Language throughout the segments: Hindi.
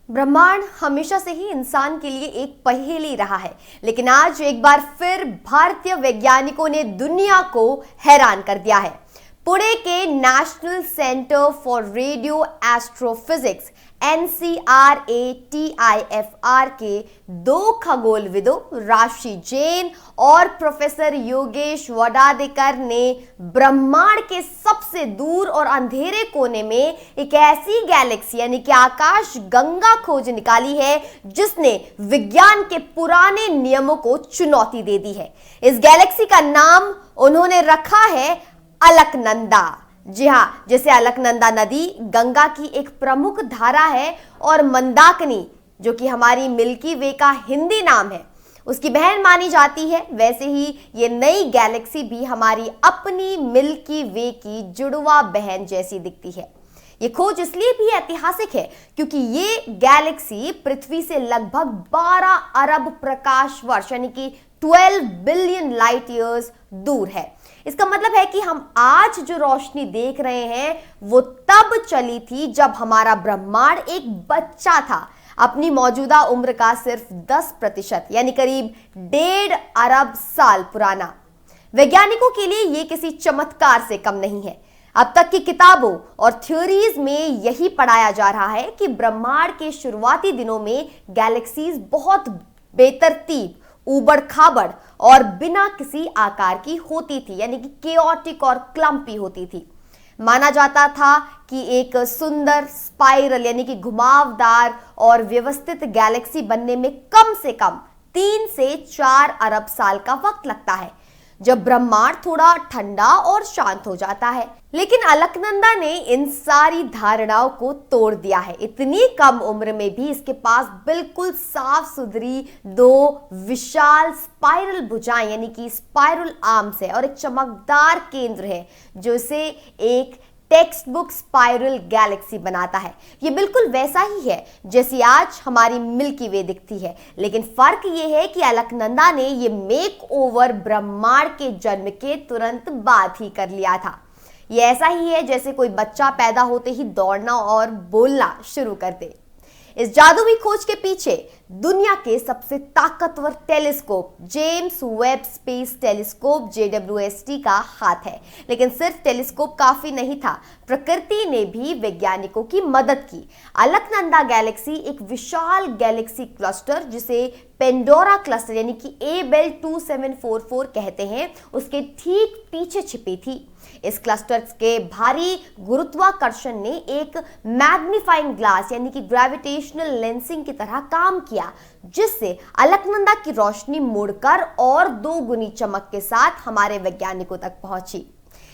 ब्रह्मांड हमेशा से ही इंसान के लिए एक पहेली रहा है, लेकिन आज एक बार फिर भारतीय वैज्ञानिकों ने दुनिया को हैरान कर दिया है। पुणे के national centre for radio astrophysics NCRATIFR के दो खगोलविदों राशि जैन और प्रोफेसर योगेश वडादेकर ने ब्रह्मांड के सबसे दूर और अंधेरे कोने में एक ऐसी गैलेक्सी यानी कि आकाश गंगा खोज निकाली है जिसने विज्ञान के पुराने नियमों को चुनौती दे दी है। इस गैलेक्सी का नाम उन्होंने रखा है अलकनंदा। जी हाँ, जैसे अलकनंदा नदी गंगा की एक प्रमुख धारा है और मंदाकिनी जो कि हमारी मिल्की वे का हिंदी नाम है उसकी बहन मानी जाती है, वैसे ही ये नई गैलेक्सी भी हमारी अपनी मिल्की वे की जुड़वा बहन जैसी दिखती है। ये खोज इसलिए भी ऐतिहासिक है क्योंकि ये गैलेक्सी पृथ्वी से लगभग 12 अरब प्रकाश वर्ष यानी कि 12 बिलियन लाइट ईयर्स दूर है। इसका मतलब है कि हम आज जो रोशनी देख रहे हैं वो तब चली थी जब हमारा ब्रह्मांड एक बच्चा था, अपनी मौजूदा उम्र का सिर्फ 10% यानी करीब 1.5 अरब साल पुराना। वैज्ञानिकों के लिए यह किसी चमत्कार से कम नहीं है। अब तक की किताबों और थ्योरीज में यही पढ़ाया जा रहा है कि ब्रह्मांड के शुरुआती दिनों में गैलेक्सीज बहुत बेतरतीब, ऊबड़ खाबड़ और बिना किसी आकार की होती थी, यानी कि केओटिक और क्लम्पी होती थी। माना जाता था कि एक सुंदर स्पाइरल यानी कि घुमावदार और व्यवस्थित गैलेक्सी बनने में कम से कम 3 से 4 अरब साल का वक्त लगता है जब ब्रह्मांड थोड़ा ठंडा और शांत हो जाता है। लेकिन अलकनंदा ने इन सारी धारणाओं को तोड़ दिया है। इतनी कम उम्र में भी इसके पास बिल्कुल साफ सुथरी 2 विशाल स्पाइरल भुजाएं यानी कि स्पाइरल आर्म्स है और एक चमकदार केंद्र है जो इसे एक टेक्स्ट बुक स्पाइरल गैलेक्सी बनाता है। ये बिल्कुल वैसा ही है जैसी आज हमारी मिल्की वे दिखती है, लेकिन फर्क ये है कि अलकनंदा ने ये मेक ओवर ब्रह्मांड के जन्म के तुरंत बाद ही कर लिया था। ये ऐसा ही है जैसे कोई बच्चा पैदा होते ही दौड़ना और बोलना शुरू कर दे। इस जादुई खोज के पीछे दुनिया के सबसे ताकतवर telescope James Webb space telescope JWST का हाथ है। लेकिन सिर्फ टेलीस्कोप काफी नहीं था, प्रकृति ने भी वैज्ञानिकों की मदद की। अलकनंदा गैलेक्सी एक विशाल गैलेक्सी क्लस्टर जिसे पेंडोरा क्लस्टर यानी कि ABEL 2744 कहते हैं उसके ठीक पीछे छिपी थी। इस क्लस्टर के भारी गुरुत्वाकर्षण ने एक मैग्नीफाइंग ग्लास यानी कि ग्रेविटेशनल लेंसिंग की तरह काम किया, जिससे अलकनंदा की रोशनी मुड़कर और 2 गुनी चमक के साथ हमारे वैज्ञानिकों तक पहुंची।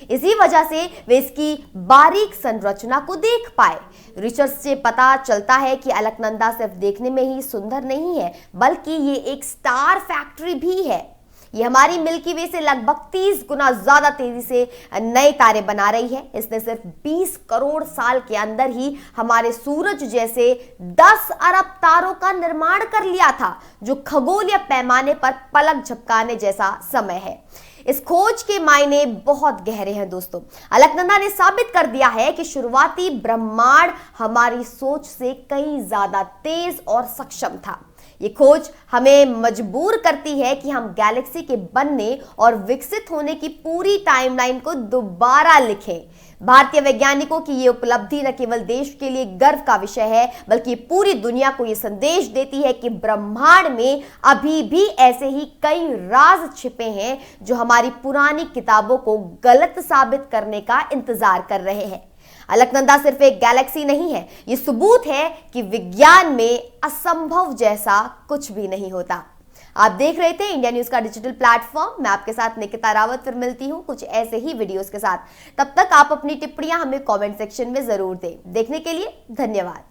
इसी वजह से वे इसकी बारीक संरचना को देख पाए। रिसर्च से पता चलता है कि अलकनंदा सिर्फ देखने में ही सुंदर नहीं है, बल्कि ये एक स्टार फैक्ट्री भी है। ये हमारी मिल्की वे से लगभग 30 गुना ज्यादा तेजी से नए तारे बना रही है। इसने सिर्फ 20 करोड़ साल के अंदर ही हमारे सूरज जैसे 10 अरब तारों का निर्माण कर लिया था, जो खगोलीय पैमाने पर पलक झपकाने जैसा समय है। इस खोज के मायने बहुत गहरे हैं दोस्तों। अलकनंदा ने साबित कर दिया है कि शुरुआती ब्रह्मांड हमारी सोच से कहीं ज्यादा तेज और सक्षम था। ये खोज हमें मजबूर करती है कि हम गैलेक्सी के बनने और विकसित होने की पूरी टाइमलाइन को दोबारा लिखें। भारतीय वैज्ञानिकों की ये उपलब्धि न केवल देश के लिए गर्व का विषय है, बल्कि पूरी दुनिया को ये संदेश देती है कि ब्रह्मांड में अभी भी ऐसे ही कई राज छिपे हैं जो हमारी पुरानी किताबों को गलत साबित करने का इंतजार कर रहे हैं। अलकनंदा सिर्फ एक गैलेक्सी नहीं है, ये सबूत है कि विज्ञान में असंभव जैसा कुछ भी नहीं होता। आप देख रहे थे इंडिया न्यूज का डिजिटल प्लेटफॉर्म। मैं आपके साथ निकिता रावत फिर मिलती हूं कुछ ऐसे ही वीडियोस के साथ। तब तक आप अपनी टिप्पणियां हमें कमेंट सेक्शन में जरूर दें। देखने के लिए धन्यवाद।